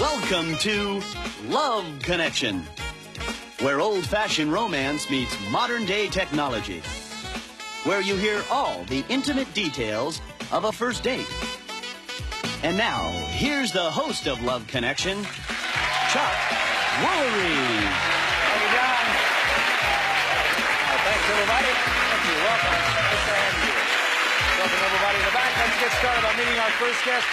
Welcome to Love Connection, where old-fashioned romance meets modern-day technology, where you hear all the intimate details of a first date. And now, here's the host of Love Connection, Chuck Woolery. Thank you, John. Thanks, everybody. Thank you. Welcome. Nice to have you here. Welcome, everybody, in the back. Let's get started by meeting our first guest.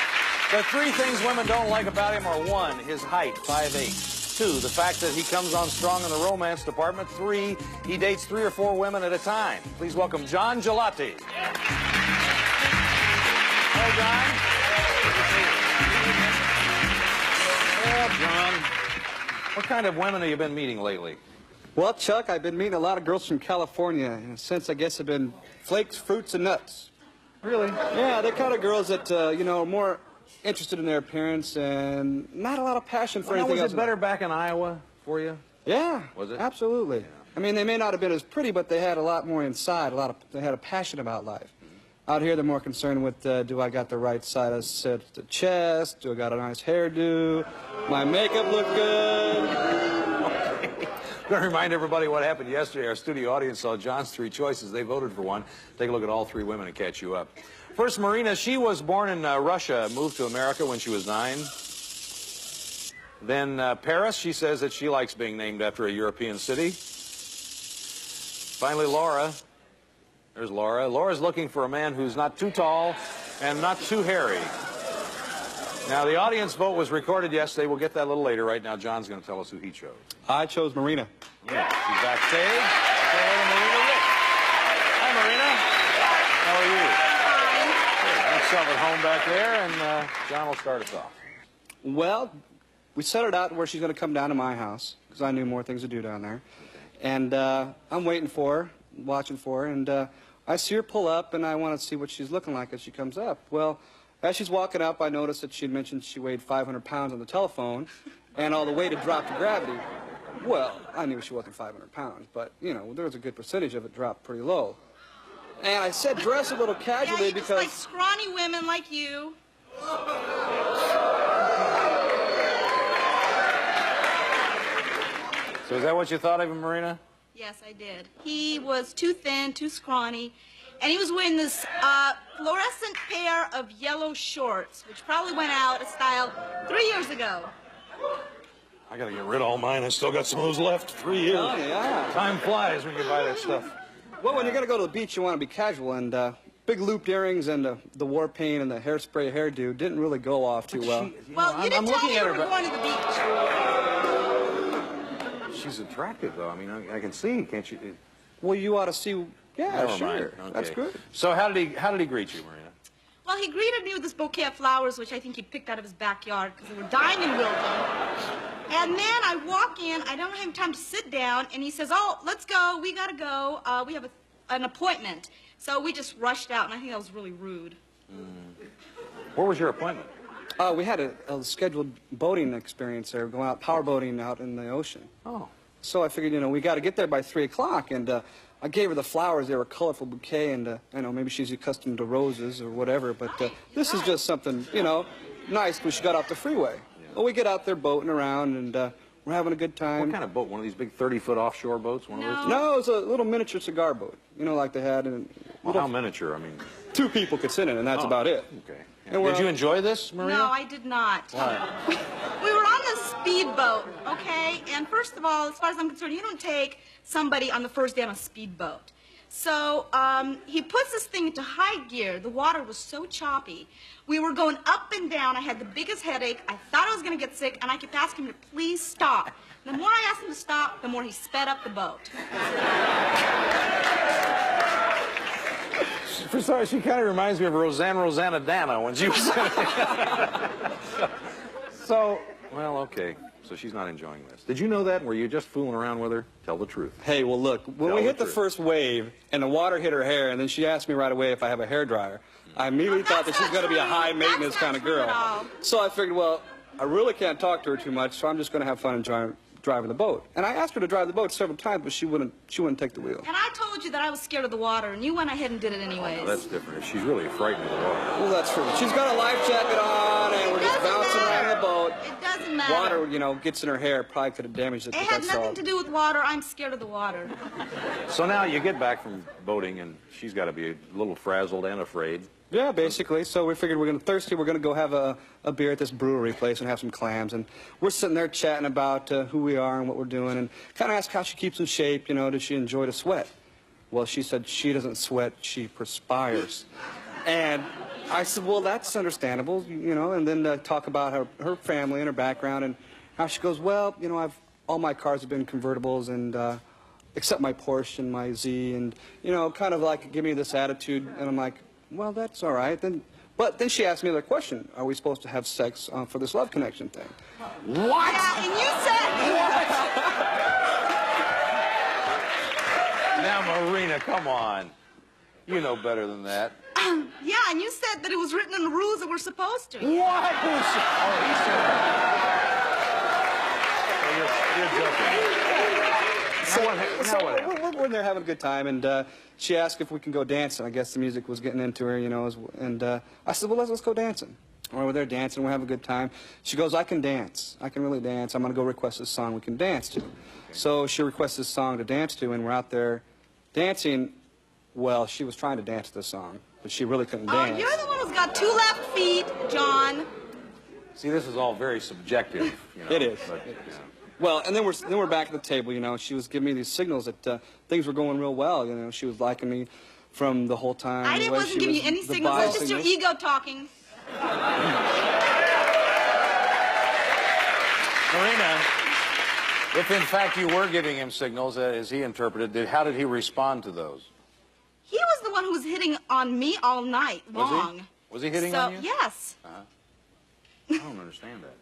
The three things women don't like about him are: 1, his height, 5'8". 2, the fact that he comes on strong in the romance department. 3, he dates 3 or 4 women at a time. Please welcome John Gelati. Hello, John. Well, John, what kind of women have you been meeting lately? Well, Chuck, I've been meeting a lot of girls from California. In a sense, I guess, have been flakes, fruits, and nuts. Really? Yeah, they're kind of girls that, are more interested in their appearance and not a lot of passion for anything else. Was it better back in Iowa for you? Yeah. Was it? Absolutely. Yeah. I mean, they may not have been as pretty, but they had a lot more inside. They had a passion about life. Out here, they're more concerned with, do I got the right side of the chest? Do I got a nice hairdo? My makeup look good? I'm going to remind everybody what happened yesterday. Our studio audience saw John's 3 choices. They voted for one. Take a look at all 3 women and catch you up. First, Marina. She was born in Russia, moved to America when she was 9. Then Paris. She says that she likes being named after a European city. Finally, Laura. There's Laura. Laura's looking for a man who's not too tall and not too hairy. Now, the audience vote was recorded yesterday. We'll get that a little later. Right now, John's going to tell us who he chose. I chose Marina. Yeah, she's backstage. Say hello to Marina Rich. Hi, Marina. How are you? Fine. Good. Have yourself at home back there, and John will start us off. Well, we set it out where she's going to come down to my house, because I knew more things to do down there. And I'm waiting for her, watching for her, and I see her pull up, and I want to see what she's looking like as she comes up. Well, as she's walking up, I noticed that she had mentioned she weighed 500 pounds on the telephone, and all the weight had dropped to gravity. Well, I knew she wasn't 500 pounds, but, there was a good percentage of it dropped pretty low. And I said dress a little casually because... because... like scrawny women like you. So is that what you thought of him, Marina? Yes, I did. He was too thin, too scrawny, and he was wearing this fluorescent pair of yellow shorts, which probably went out of style 3 years ago. I got to get rid of all mine. I still got some of those left. 3 years. Oh, yeah. Time flies when you buy that stuff. Well, when you're going to go to the beach, you want to be casual, and big looped earrings and the war paint and the hairspray hairdo didn't really go off too well. Well, you didn't tell me you were going to the beach. She's attractive, though. I mean, I can see, can't you? Well, you ought to see. Yeah, Never sure. mind. Okay. That's good. So how did he greet you, Marina? Well, he greeted me with this bouquet of flowers, which I think he picked out of his backyard because they were dying in wilting. And then I walk in, I don't have time to sit down, and he says, "Oh, let's go, we gotta go, we have an appointment." So we just rushed out, and I think that was really rude. Where was your appointment? We had a scheduled boating experience there, going out power boating out in the ocean. Oh. So I figured, we got to get there by 3 o'clock, and I gave her the flowers. They were a colorful bouquet, and maybe she's accustomed to roses or whatever, but this is just something, nice when she got off the freeway. Yeah. Well, we get out there boating around, and we're having a good time. What kind of boat? One of these big 30-foot offshore boats? One of those? No, it was a little miniature cigar boat, like they had. Well, how miniature? I mean... 2 people could sit in, and that's about it. Okay. And did you enjoy this, Maria? No, I did not. Why? We were on the speedboat, okay? And first of all, as far as I'm concerned, you don't take somebody on the first day on a speedboat. So he puts this thing into high gear. The water was so choppy. We were going up and down. I had the biggest headache. I thought I was going to get sick, and I kept asking him to please stop. The more I asked him to stop, the more he sped up the boat. Sorry, she kind of reminds me of Rosanna Dana when she was... So, well, okay. So she's not enjoying this. Did you know that? Were you just fooling around with her? Tell the truth. Hey, well, look, when we hit the first wave and the water hit her hair, and then she asked me right away if I have a hairdryer, I immediately thought that she's going to be a high-maintenance kind of girl. So I figured, well, I really can't talk to her too much, so I'm just going to have fun and driving the boat. And I asked her to drive the boat several times, but she wouldn't take the wheel. And I told you that I was scared of the water, and you went ahead and did it anyways. Oh, that's different. She's really frightened of the water. Well, that's true. She's got a life jacket on, and we're just bouncing around the boat. It doesn't matter. matter. water, you know, gets in her hair, probably could have damaged it. It with had that nothing salt. to do with water. I'm scared of the water. So now you get back from boating, and she's got to be a little frazzled and afraid. Yeah, basically. So we figured we're going to thirsty. We're going to go have a beer at this brewery place and have some clams. And we're sitting there chatting about who we are and what we're doing, and kind of ask how she keeps in shape. You know, does she enjoy to sweat? Well, she said she doesn't sweat, she perspires. And I said, well, that's understandable, you know. And then talk about her family and her background, and how she goes, well, you know, all my cars have been convertibles, and except my Porsche and my Z, and you know, kind of like give me this attitude. And I'm like, well, that's all right. But then she asked me another question. Are we supposed to have sex for this love connection thing? What? Yeah, and you said... Now, Marina, come on. You know better than that. Yeah, and you said that it was written in the rules that we're supposed to. What? Oh, he said that. You're joking. So we're there having a good time, and she asked if we can go dancing. I guess the music was getting into her, you know, and I said, well, let's go dancing. We're there dancing, we're having a good time. She goes, I can dance. I can really dance. I'm going to go request this song we can dance to. So she requests this song to dance to, and we're out there dancing. Well, she was trying to dance to this song, but she really couldn't dance. Oh, you're the one who's got 2 left feet, John. See, this is all very subjective. You know, It is. But, It is. Well, and then we're back at the table, you know. She was giving me these signals that things were going real well, you know. She was liking me from the whole time. I the way wasn't she giving was- you any the signals. body It's just your signals. ego talking. Marina, if in fact you were giving him signals, as he interpreted, how did he respond to those? He was the one who was hitting on me all night Was he? long. Was he hitting so, on you? Yes. I don't understand that.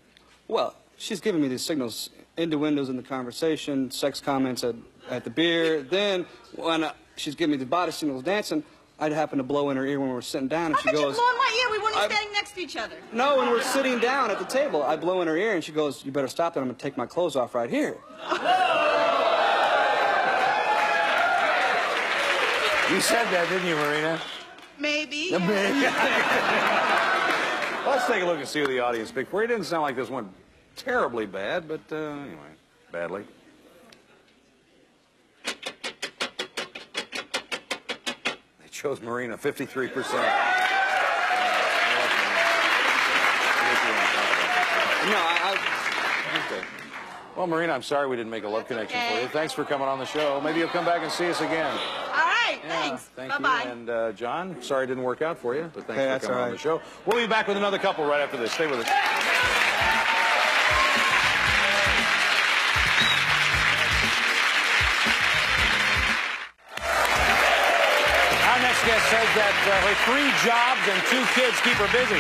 Well, she's giving me these signals, innuendos in the conversation, sex comments at the beer. Then when she's giving me the body signals dancing, I'd happen to blow in her ear when we were sitting down, and How she could you goes, blow in my ear? We weren't even I- standing next to each other. no, when we're sitting down at the table, I blow in her ear, and she goes, you better stop that. I'm going to take my clothes off right here. You said that, didn't you, Marina? Maybe. Let's take a look and see what the audience picked for. It didn't sound like this went terribly bad, but anyway, badly. They chose Marina, 53%. No, Okay. Well, Marina, I'm sorry we didn't make a love connection for you. Thanks for coming on the show. Maybe you'll come back and see us again. All right, thanks. Thank Bye-bye. you. And John, sorry it didn't work out for you, but thanks Hey, for that's coming all on the right. show. We'll be back with another couple right after this. Stay with us. Our next guest says that her 3 jobs and 2 kids keep her busy,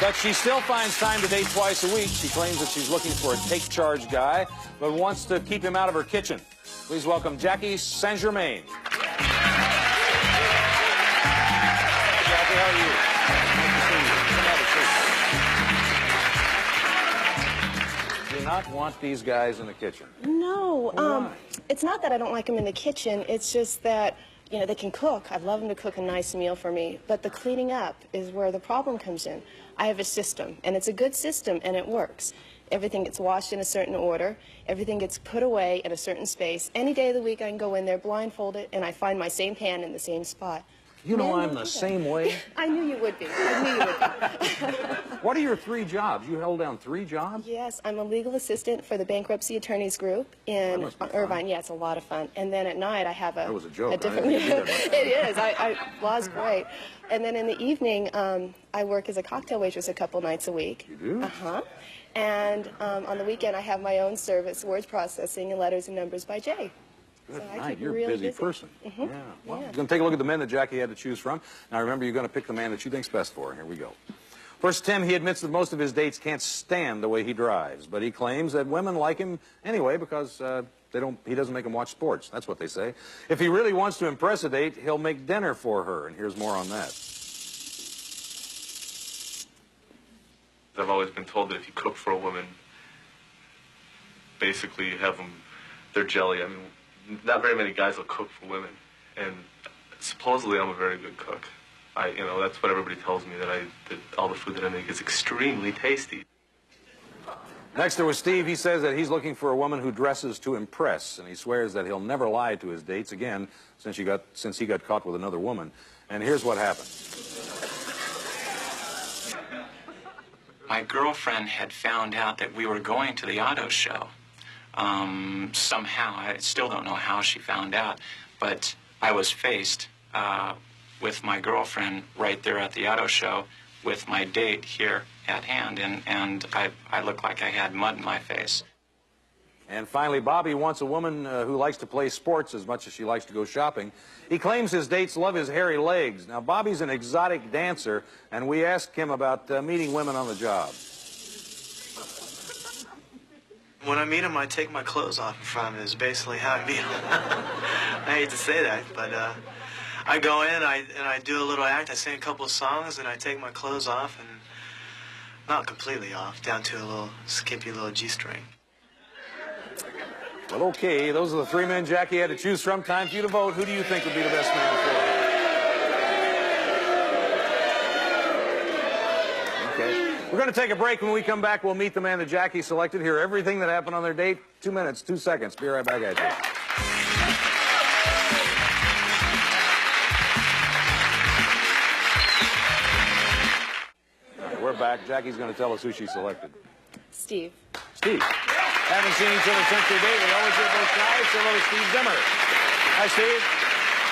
but she still finds time to date twice a week. She claims that she's looking for a take-charge guy, but wants to keep him out of her kitchen. Please welcome Jackie Saint-Germain. Jackie, how are you? Nice to see you. Come have a seat. Do you not want these guys in the kitchen? No, Why? it's not that I don't like them in the kitchen. It's just that, you know, they can cook. I'd love them to cook a nice meal for me. But the cleaning up is where the problem comes in. I have a system, and it's a good system, and it works. Everything gets washed in a certain order. Everything gets put away in a certain space. Any day of the week, I can go in there blindfolded, and I find my same pan in the same spot. You know Men I'm don't the do that. same way. I knew you would be. I knew you would be. What are your 3 jobs? You held down 3 jobs? Yes, I'm a legal assistant for the Bankruptcy Attorneys Group in must be fun. Irvine. Yeah, it's a lot of fun. And then at night, I have a That was a joke. I different. didn't think you did that. It is. Law's great. And then in the evening, I work as a cocktail waitress a couple nights a week. You do? Uh-huh. And on the weekend, I have my own service, words processing and letters and numbers by Jay. Good So I night. keep You're a really busy busy. person. Yeah. Well, Yeah. we're going to take a look at the men that Jackie had to choose from. Now, remember, you're going to pick the man that you think's best for. Here we go. First, Tim, he admits that most of his dates can't stand the way he drives, but he claims that women like him anyway because he doesn't make them watch sports. That's what they say. If he really wants to impress a date, he'll make dinner for her, and here's more on that. I've always been told that if you cook for a woman, basically you have them, they're jelly. I mean, not very many guys will cook for women, and supposedly I'm a very good cook. That's what everybody tells me, that all the food that I make is extremely tasty. Next, there was Steve. He says that he's looking for a woman who dresses to impress, and he swears that he'll never lie to his dates again since he got caught with another woman. And here's what happened. My girlfriend had found out that we were going to the auto show. Somehow, I still don't know how she found out, but I was faced with my girlfriend right there at the auto show with my date here at hand, and I looked like I had mud in my face. And finally, Bobby wants a woman who likes to play sports as much as she likes to go shopping. He claims his dates love his hairy legs. Now, Bobby's an exotic dancer, and we asked him about meeting women on the job. When I meet them, I take my clothes off in front of them is basically how I meet them. I hate to say that, but I go in and I do a little act. I sing a couple of songs, and I take my clothes off, and not completely off, down to a little skimpy little G-string. Well, okay, those are the three men Jackie had to choose from. Time for you to vote. Who do you think would be the best man for her? Okay. We're going to take a break. When we come back, we'll meet the man that Jackie selected, hear everything that happened on their date. 2 minutes, 2 seconds. Be right back at you. All right, we're back. Jackie's going to tell us who she selected. Steve. Steve. Haven't seen each other since their date. We always get both guys. Hello, Steve Zimmer. Hi, Steve.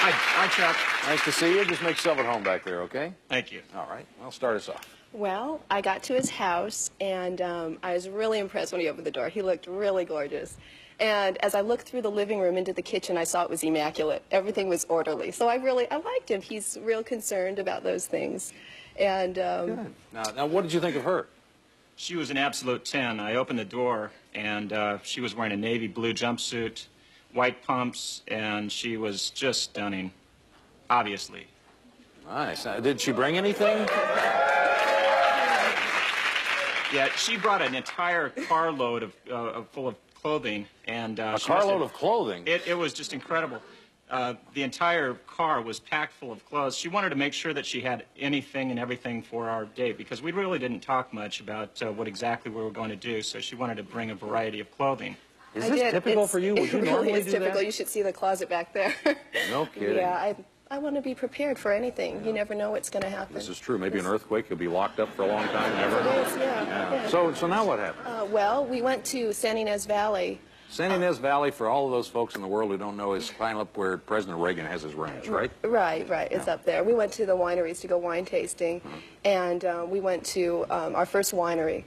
Hi, Chuck. Nice to see you. Just make yourself at home back there, okay? Thank you. All right. Well, start us off. Well, I got to his house, and I was really impressed when he opened the door. He looked really gorgeous. And as I looked through the living room into the kitchen, I saw it was immaculate. Everything was orderly. So I liked him. He's real concerned about those things. And Good. Now, what did you think of her? She was an absolute 10. I opened the door, and she was wearing a navy blue jumpsuit, white pumps, and she was just stunning, obviously. Nice. Did she bring anything? Yeah, she brought an entire carload of full of clothing, and A carload of clothing? It was just incredible. The entire car was packed full of clothes. She wanted to make sure that she had anything and everything for our date, because we really didn't talk much about what exactly we were going to do, so she wanted to bring a variety of clothing. Is this typical for you? Would you normally It is do typical. that? You should see the closet back there. No kidding. Yeah, I want to be prepared for anything. You never know what's going to happen. This is true. Maybe an earthquake. You'll be locked up for a long time. Never. It is, yeah. So now what happened? Well, we went to San Ynez Valley. San Ynez Valley, for all of those folks in the world who don't know, is kind of up where President Reagan has his ranch, right? Right. It's up there. We went to the wineries to go wine tasting, and we went to our first winery.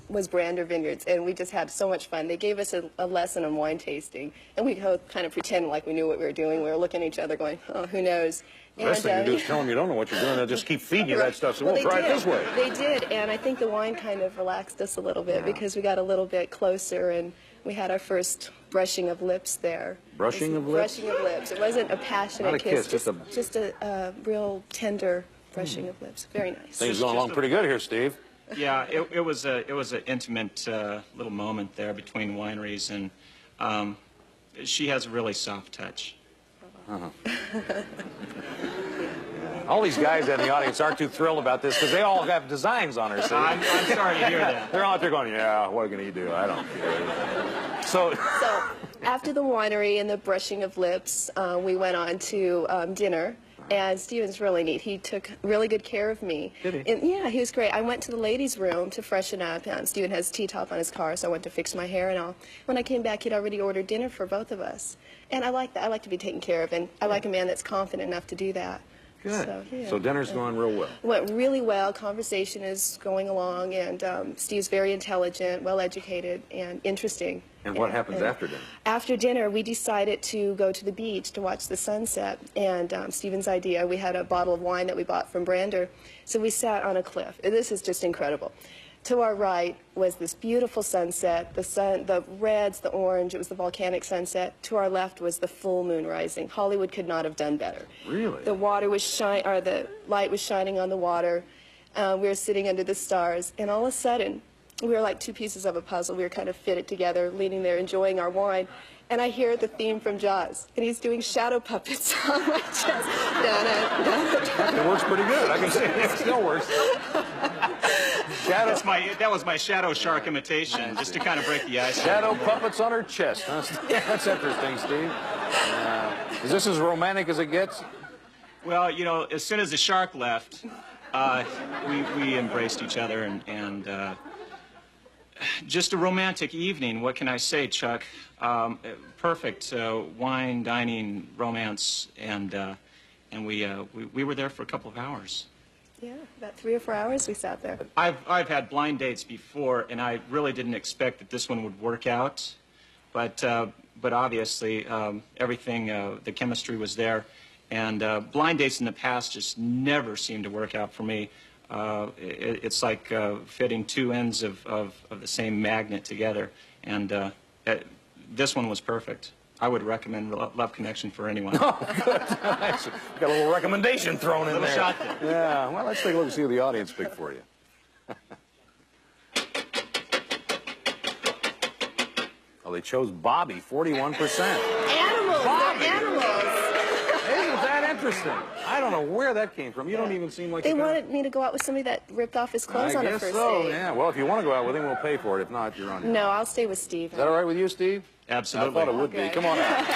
Was Brander Vineyards, and we just had so much fun. They gave us a lesson on wine tasting, and we kind of pretended like we knew what we were doing. We were looking at each other going, oh, who knows? The best thing to do is tell them you don't know what you're doing. They'll just keep feeding you that stuff. So we'll try it this way. They did, and I think the wine kind of relaxed us a little bit because we got a little bit closer, and we had our first brushing of lips there. Brushing of lips? Brushing of lips. It wasn't a passionate Not a kiss, just a real tender brushing of lips. Very nice. Things going along pretty good here, Steve. Yeah, it was an intimate little moment there between wineries, and she has a really soft touch. All these guys in the audience aren't too thrilled about this because they all have designs on her. See? I'm sorry to hear that. They're out there going, yeah, what can he do? I don't care. So after the winery and the brushing of lips, we went on to dinner. And Steven's really neat. He took really good care of me. Did he? And, yeah, he was great. I went to the ladies' room to freshen up. And Steven has a T-top on his car, so I went to fix my hair and all. When I came back, he'd already ordered dinner for both of us. And I like that. I like to be taken care of, and I like a man that's confident enough to do that. Good. So dinner's going real well. Went really well. Conversation is going along, and Steve's very intelligent, well-educated, and interesting. And what happens after dinner? After dinner, we decided to go to the beach to watch the sunset. And Steven's idea, we had a bottle of wine that we bought from Brander. So we sat on a cliff. This is just incredible. To our right was this beautiful sunset, the reds, the orange, it was the volcanic sunset. To our left was the full moon rising. Hollywood could not have done better. Really? The water was the light was shining on the water. We were sitting under the stars, and all of a sudden, we were like two pieces of a puzzle. We were kind of fitted together, leaning there, enjoying our wine. And I hear the theme from Jaws, and he's doing shadow puppets on my chest. It works pretty good. I can say it still works. That was my shadow shark imitation, just to kind of break the ice. Shadow puppets on her chest. Huh? That's interesting, Steve. Is this as romantic as it gets? Well, you know, as soon as the shark left, we embraced each other, and just a romantic evening. What can I say, Chuck? Perfect wine, dining, romance, and we were there for a couple of hours. Yeah, about 3 or 4 hours we sat there. I've had blind dates before, and I really didn't expect that this one would work out, but obviously everything, the chemistry was there, and blind dates in the past just never seemed to work out for me. It's like fitting two ends of the same magnet together, and this one was perfect. I would recommend Love Connection for anyone. Oh, good. Nice. Got a little recommendation thrown in there. Shot there. Yeah. Well, let's take a look and see what the audience picked for you. Well, they chose Bobby, 41%. Animals! Bobby. They're animals! Isn't that interesting? I don't know where that came from. You don't even seem like They the kind wanted me to go out with somebody that ripped off his clothes on a guess first so. date. Yeah. Well, if you want to go out with him, we'll pay for it. If not, you're on your own. No, I'll stay with Steve. Is that all right with you, Steve? Absolutely. I thought it would be. Okay. Come on out.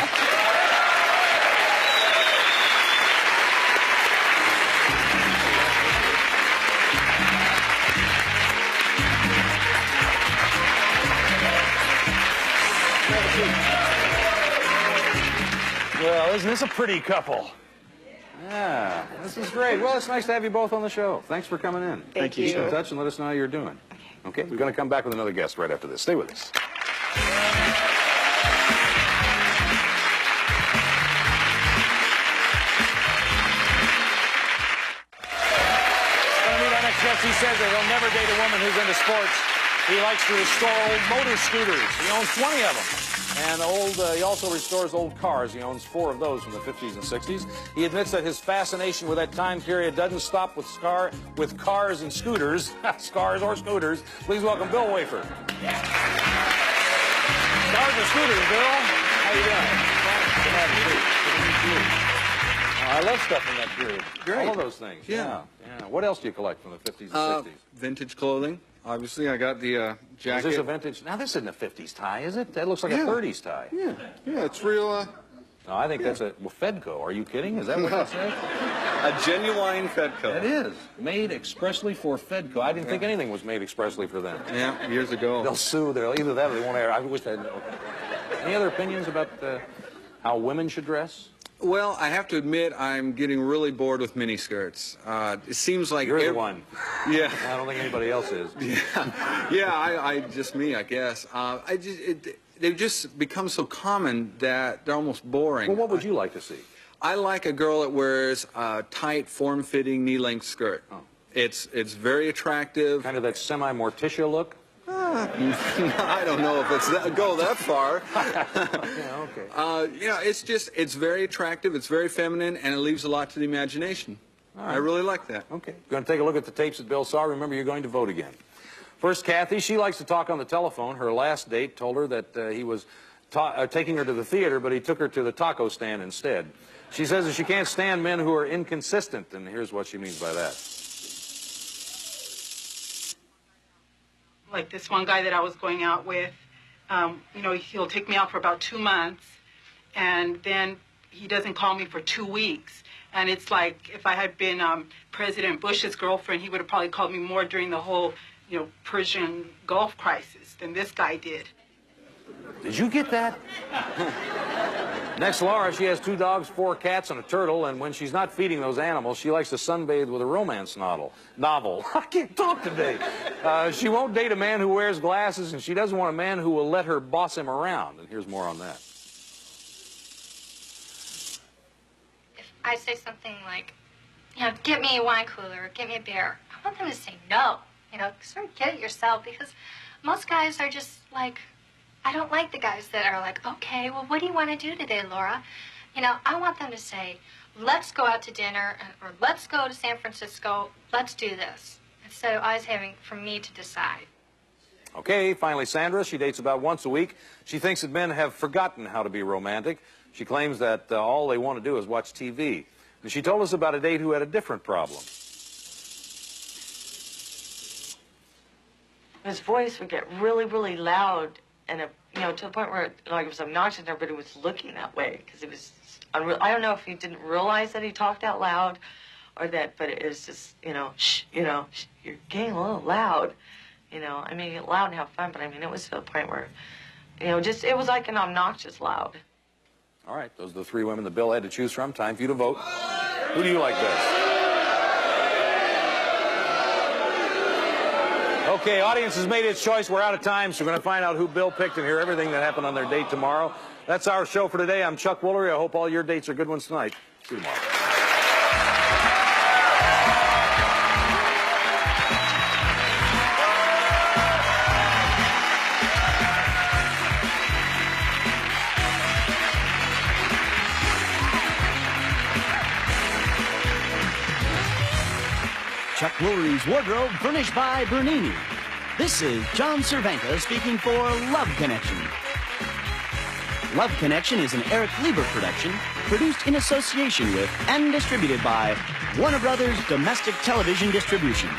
Well, isn't this a pretty couple? Yeah, this is great. Well, it's nice to have you both on the show. Thanks for coming in. Thank you. Keep in touch and let us know how you're doing. Okay, we're going to come back with another guest right after this. Stay with us. Going to meet our next guest. He says that he'll never date a woman who's into sports. He likes to restore old motor scooters. He owns 20 of them. And he also restores old cars. He owns 4 of those from the 50s and 60s. He admits that his fascination with that time period doesn't stop with cars and scooters. Scars or scooters. Please welcome Bill Wafer. Cars and scooters, Bill. How you doing? Good to have you. Good to meet you. I love stuff from that period. Great. All of those things. Yeah. Yeah. What else do you collect from the 50s and 60s? Vintage clothing. Obviously, I got the jacket. Is this a vintage? Now, this isn't a 50s tie, is it? That looks like a 30s tie. Yeah, it's real. No, I think that's a Fedco. Are you kidding? Is that what it says? A genuine Fedco. It is. Made expressly for Fedco. I didn't think anything was made expressly for them. Yeah, years ago. They'll sue. They'll either that or they won't air. I wish they had. Okay. Any other opinions about how women should dress? Well, I have to admit, I'm getting really bored with miniskirts. It seems like You're the one. Yeah. I don't think anybody else is. I just me, I guess. They've just become so common that they're almost boring. Well, what would you like to see? I like a girl that wears a tight, form-fitting, knee-length skirt. Oh. It's very attractive. Kind of that semi-Morticia look? I don't know if it's go that far. Yeah, okay. It's very attractive, it's very feminine, and it leaves a lot to the imagination. Right. I really like that. Okay. Going to take a look at the tapes that Bill saw. Remember, you're going to vote again. First, Kathy. She likes to talk on the telephone. Her last date told her that he was taking her to the theater, but he took her to the taco stand instead. She says that she can't stand men who are inconsistent, and here's what she means by that. Like this one guy that I was going out with, he'll take me out for about 2 months, and then he doesn't call me for 2 weeks. And it's like if I had been President Bush's girlfriend, he would have probably called me more during the whole, Persian Gulf crisis than this guy did. Did you get that? Next, Laura. She has 2 dogs, 4 cats, and a turtle, and when she's not feeding those animals, she likes to sunbathe with a romance novel. I can't talk today. She won't date a man who wears glasses, and she doesn't want a man who will let her boss him around. And here's more on that. If I say something like, get me a wine cooler, or get me a beer, I want them to say no. Sort of get it yourself, because most guys are just like, I don't like the guys that are like, okay, well, what do you want to do today, Laura? I want them to say, let's go out to dinner, or let's go to San Francisco, let's do this. Instead of always having for me to decide. Okay, finally, Sandra. She dates about once a week. She thinks that men have forgotten how to be romantic. She claims that all they want to do is watch TV. And she told us about a date who had a different problem. his voice would get really, really loud, and to the point where it was obnoxious, and everybody was looking that way because it was unreal. I don't know if he didn't realize that he talked out loud, or that, but it was just shh, shh, you're getting a little loud, I mean, get loud and have fun, but I mean, it was to the point where, it was like an obnoxious loud. All right, those are the three women that Bill had to choose from. Time for you to vote. Who do you like best? Okay, audience has made its choice. We're out of time, so we're going to find out who Bill picked and hear everything that happened on their date tomorrow. That's our show for today. I'm Chuck Woolery. I hope all your dates are good ones tonight. See you tomorrow. Chuck Woolery's wardrobe furnished by Bernini. This is John Cervenka speaking for Love Connection. Love Connection is an Eric Lieber production, produced in association with and distributed by Warner Brothers Domestic Television Distribution.